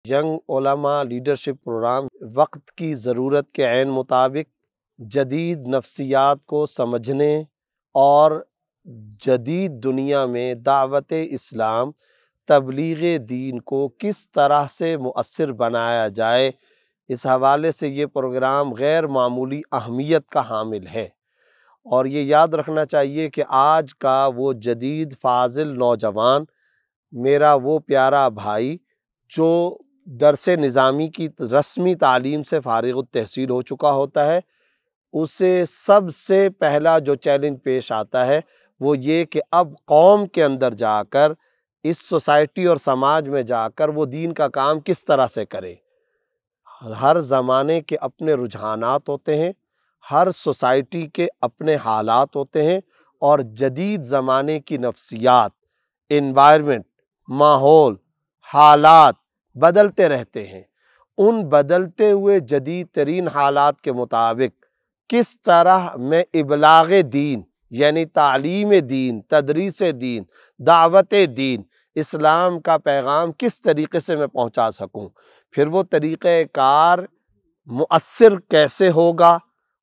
Young علماء leadership programme وقت کی ضرورت کے عین مطابق جدید نفسیات کو سمجھنے اور جدید دنیا میں دعوت اسلام تبلیغ دین کو کس طرح سے مؤثر بنایا جائے، اس حوالے سے یہ پروگرام غیر معمولی اہمیت کا حامل ہے۔ اور یہ یاد رکھنا چاہیے کہ آج کا وہ جدید فاضل نوجوان، میرا وہ پیارا بھائی جو درس نظامی کی رسمی تعلیم سے فارغ التحصیل ہو چکا ہوتا ہے، اسے سب سے پہلا جو چیلنج پیش آتا ہے وہ یہ کہ اب قوم کے اندر جا کر، اس سوسائٹی اور سماج میں جا کر وہ دین کا کام کس طرح سے کرے۔ ہر زمانے کے اپنے رجحانات ہوتے ہیں، ہر سوسائٹی کے اپنے حالات ہوتے ہیں، اور جدید زمانے کی نفسیات، انوائرمنٹ، ماحول، حالات بدلتے رہتے ہیں۔ ان بدلتے ہوئے جدید ترین حالات کے مطابق کس طرح میں ابلاغ دین یعنی تعلیم دین، تدریس دین، دعوت دین، اسلام کا پیغام کس طریقے سے میں پہنچا سکوں، پھر وہ طریقہ کار مؤثر کیسے ہوگا،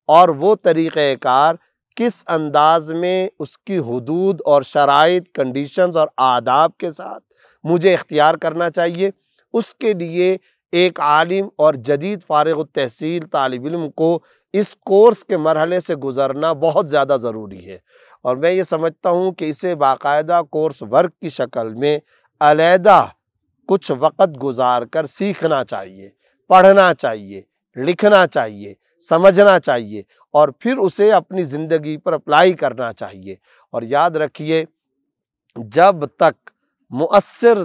اور وہ طریقہ کار کس انداز میں اس کی حدود اور شرائط، کنڈیشنز اور آداب کے ساتھ مجھے اختیار کرنا چاہیے، اس کے لیے ایک عالم اور جدید فارغ التحصیل طالب علم کو اس کورس کے مرحلے سے گزرنا بہت زیادہ ضروری ہے۔ اور میں یہ سمجھتا ہوں کہ اسے باقاعدہ کورس ورک کی شکل میں علیحدہ کچھ وقت گزار کر سیکھنا چاہیے، پڑھنا چاہیے، لکھنا چاہیے، سمجھنا چاہیے، اور پھر اسے اپنی زندگی پر اپلائی کرنا چاہیے۔ اور یاد رکھیے، جب تک مؤثر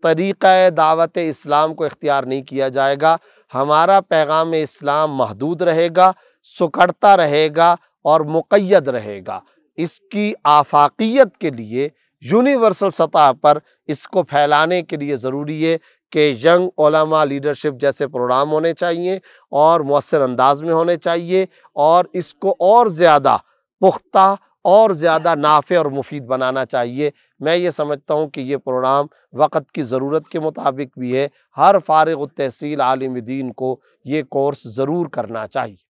طریقہ دعوت اسلام کو اختیار نہیں کیا جائے گا، ہمارا پیغام اسلام محدود رہے گا، سکڑتا رہے گا اور مقید رہے گا۔ اس کی آفاقیت کے لیے، یونیورسل سطح پر اس کو پھیلانے کے لیے ضروری ہے کہ ینگ علماء لیڈرشپ جیسے پروگرام ہونے چاہیے اور مؤثر انداز میں ہونے چاہیے، اور اس کو اور زیادہ پختہ اور زیادہ نافع اور مفید بنانا چاہیے۔ میں یہ سمجھتا ہوں کہ یہ پروگرام وقت کی ضرورت کے مطابق بھی ہے۔ ہر فارغ التحصیل عالم دین کو یہ کورس ضرور کرنا چاہیے۔